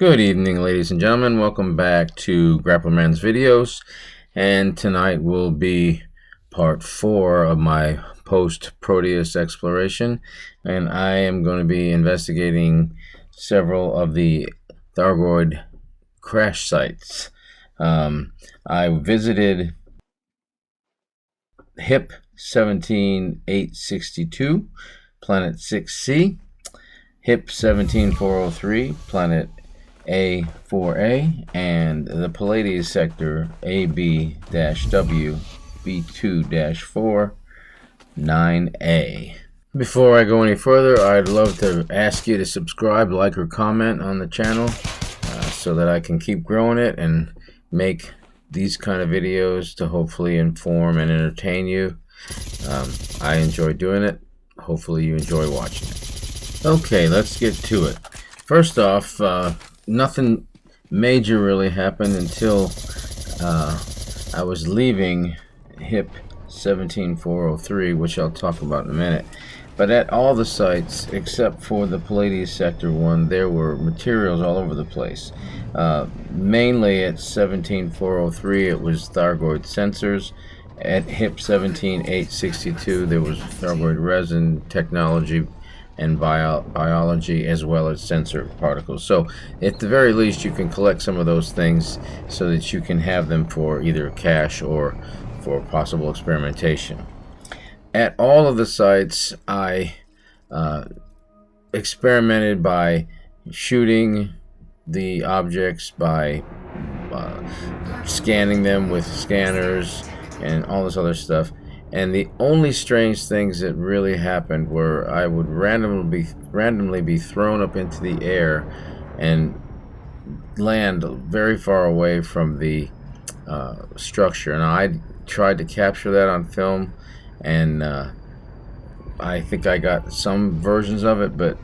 Good evening, ladies and gentlemen. Welcome back to Grappleman's videos, and tonight will be part 4 of my post-Proteus exploration, and I am going to be investigating several of the thargoid crash sites. I visited HIP 17862, planet 6C, HIP 17403, planet A4A, and the Pallades sector AB-W B2-4 9A. Before I go any further, I'd love to ask you to subscribe, like, or comment on the channel so that I can keep growing it and make these kind of videos to hopefully inform and entertain you. I enjoy doing it. Hopefully you enjoy watching it. Okay, let's get to it. First off, nothing major really happened until I was leaving HIP 17403, which I'll talk about in a minute. But at all the sites except for the Pallades sector one, there were materials all over the place. Mainly at 17403 it was thargoid sensors. At HIP 17862 there was thargoid resin technology and biology, as well as sensor particles. So at the very least you can collect some of those things so that you can have them for either cache or for possible experimentation. At all of the sites I experimented by shooting the objects, by scanning them with scanners and all this other stuff. And the only strange things that really happened were I would randomly be thrown up into the air and land very far away from the structure. And I tried to capture that on film, and I think I got some versions of it, but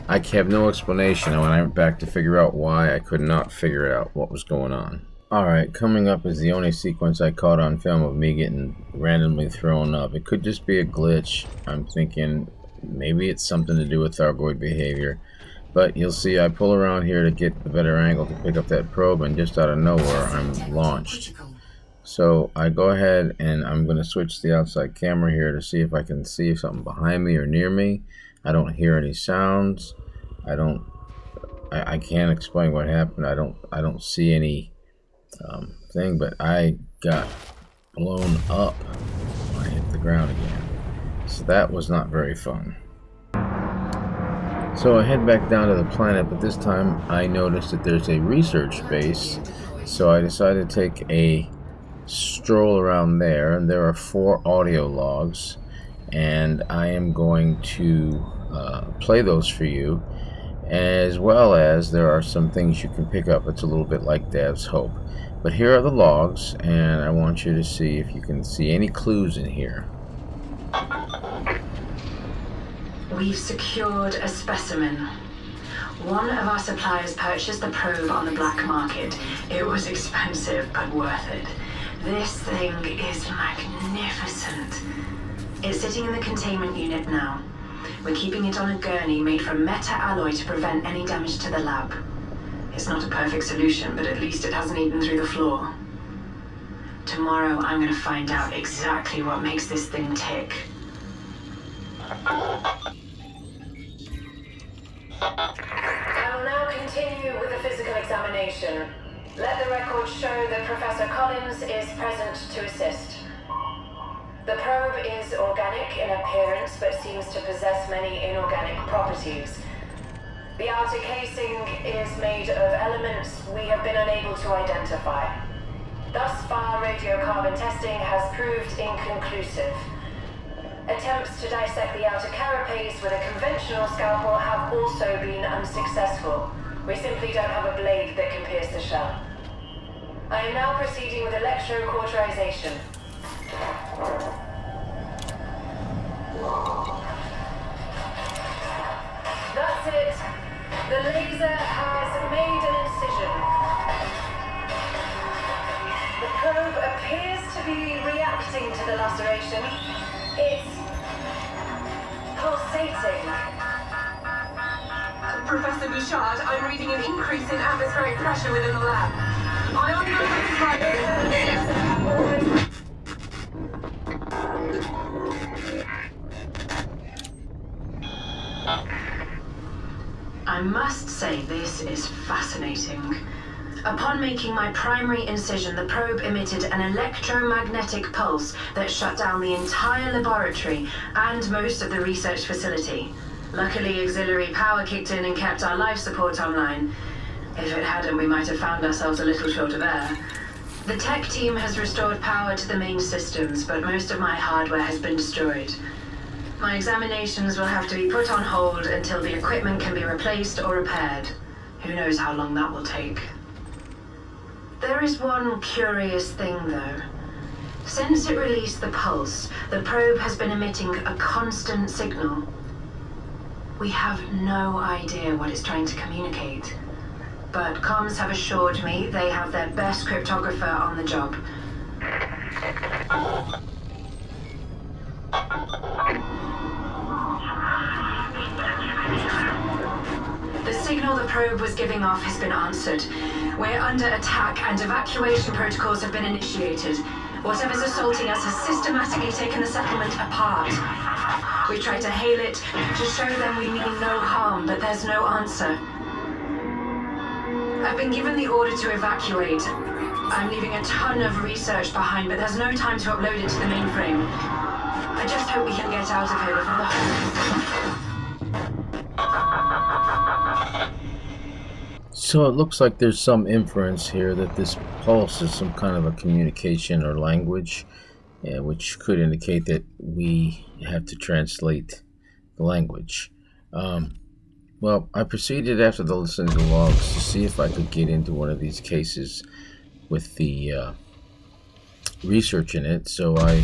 I have no explanation. And when I went back to figure out why, I could not figure out what was going on. Alright, coming up is the only sequence I caught on film of me getting randomly thrown up. It could just be a glitch. I'm thinking maybe it's something to do with thargoid behavior. But you'll see I pull around here to get a better angle to pick up that probe, and just out of nowhere I'm launched. So I go ahead and I'm going to switch the outside camera here to see if I can see something behind me or near me. I don't hear any sounds. I can't explain what happened. I don't see any thing, but I got blown up when I hit the ground again. So that was not very fun. So I head back down to the planet, but this time I noticed that there's a research base. So I decided to take a stroll around there, and there are 4 audio logs, and I am going to play those for you, as well as there are some things you can pick up. It's a little bit like Dad's Hope. But here are the logs, and I want you to see if you can see any clues in here. We've secured a specimen. One of our suppliers purchased the probe on the black market. It was expensive, but worth it. This thing is magnificent. It's sitting in the containment unit now. We're keeping it on a gurney made from meta-alloy to prevent any damage to the lab. It's not a perfect solution, but at least it hasn't eaten through the floor. Tomorrow I'm going to find out exactly what makes this thing tick. I will now continue with the physical examination. Let the record show that Professor Collins is present to assist. The probe is organic in appearance, but seems to possess many inorganic properties. The outer casing is made of elements we have been unable to identify. Thus far, radiocarbon testing has proved inconclusive. Attempts to dissect the outer carapace with a conventional scalpel have also been unsuccessful. We simply don't have a blade that can pierce the shell. I am now proceeding with electrocauterization. That's it. The laser has made an incision. The probe appears to be reacting to the laceration. It's pulsating. Professor Bouchard, I'm reading an increase in atmospheric pressure within the lab. Ion I must say this is fascinating. Upon making my primary incision, the probe emitted an electromagnetic pulse that shut down the entire laboratory and most of the research facility. Luckily, auxiliary power kicked in and kept our life support online. If it hadn't, we might have found ourselves a little short of air. The tech team has restored power to the main systems, but most of my hardware has been destroyed. My examinations will have to be put on hold until the equipment can be replaced or repaired. Who knows how long that will take. There is one curious thing, though. Since it released the pulse, the probe has been emitting a constant signal. We have no idea what it's trying to communicate. But comms have assured me they have their best cryptographer on the job. The signal the probe was giving off has been answered. We're under attack and evacuation protocols have been initiated. Whatever's assaulting us has systematically taken the settlement apart. We tried to hail it to show them we mean no harm, but there's no answer. I've been given the order to evacuate. I'm leaving a ton of research behind, but there's no time to upload it to the mainframe. I just hope we can get out of here before the So it looks like there's some inference here that this pulse is some kind of a communication or language, which could indicate that we have to translate the language. Well, I proceeded after the listening to the logs to see if I could get into one of these cases with the research in it, so I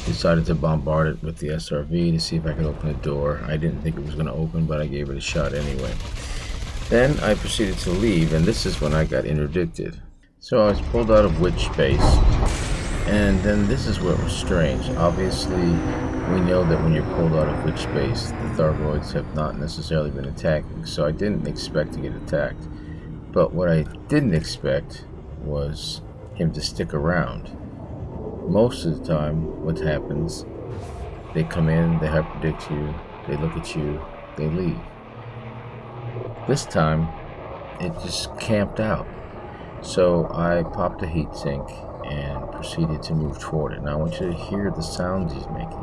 decided to bombard it with the SRV to see if I could open the door. I didn't think it was going to open, but I gave it a shot anyway. Then I proceeded to leave, and this is when I got interdicted. So I was pulled out of witch space, and then this is where it was strange. Obviously, we know that when you're pulled out of witch space, the thargoids have not necessarily been attacking, so I didn't expect to get attacked. But what I didn't expect was him to stick around. Most of the time, what happens, they come in, they hyperdict you, they look at you, they leave. This time, it just camped out. So I popped a heatsink and proceeded to move toward it. Now I want you to hear the sounds he's making.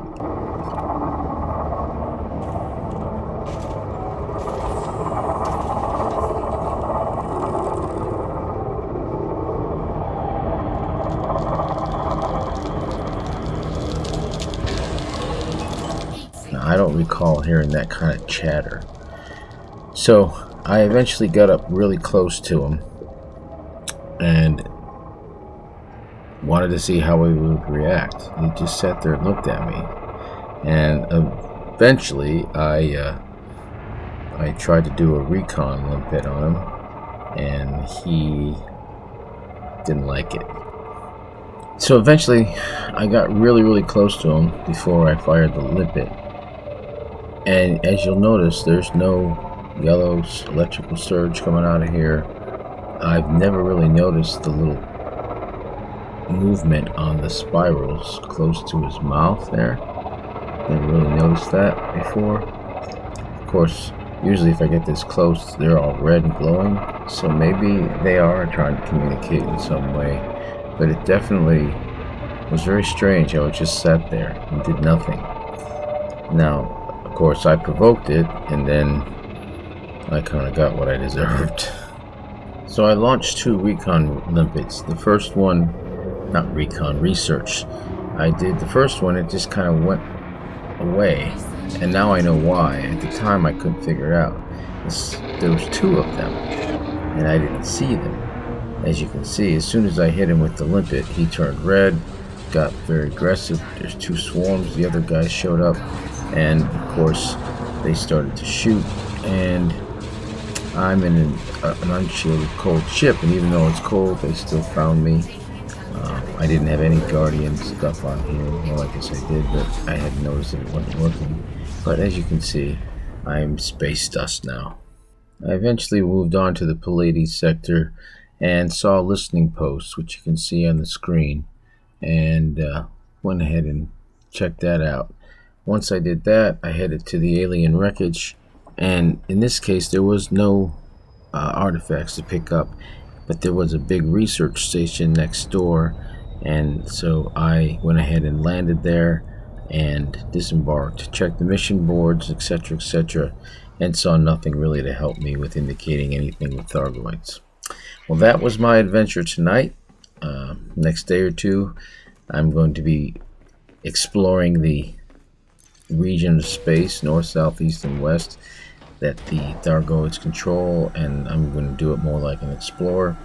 Now I don't recall hearing that kind of chatter. So I eventually got up really close to him and wanted to see how he would react. He just sat there and looked at me, and eventually I tried to do a recon limpet on him, and he didn't like it. So eventually I got really close to him before I fired the limpet, and as you'll notice, there's no yellow electrical surge coming out of here. I've never really noticed the little movement on the spirals close to his mouth there. Never really noticed that before. Of course, usually if I get this close, they're all red and glowing, so maybe they are trying to communicate in some way, but it definitely was very strange how it just sat there and did nothing. Now, of course, I provoked it, and then I kind of got what I deserved. So I launched 2 recon limpets. The first one, not recon, research. I did the first one, it just kind of went away, and now I know why. At the time I couldn't figure it out. There was 2 of them, and I didn't see them. As you can see, as soon as I hit him with the limpet, he turned red, got very aggressive. There's 2 swarms, the other guys showed up, and of course they started to shoot, and I'm in an unshielded cold ship, and even though it's cold, they still found me. I didn't have any Guardian stuff on here. Well, I guess I did, but I had noticed that it wasn't working. But as you can see, I'm space dust now. I eventually moved on to the Pallades sector and saw listening posts, which you can see on the screen, and went ahead and checked that out. Once I did that, I headed to the alien wreckage, and in this case, there was no artifacts to pick up, but there was a big research station next door, and so I went ahead and landed there and disembarked, checked the mission boards, etc., and saw nothing really to help me with indicating anything with thargoids. Well, that was my adventure tonight. Next day or two, I'm going to be exploring the region of space, north, south, east, and west, that the thargoids control, and I'm going to do it more like an explorer.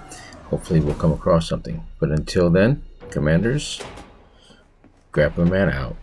Hopefully we'll come across something. But until then, Commanders, Grappler Man out.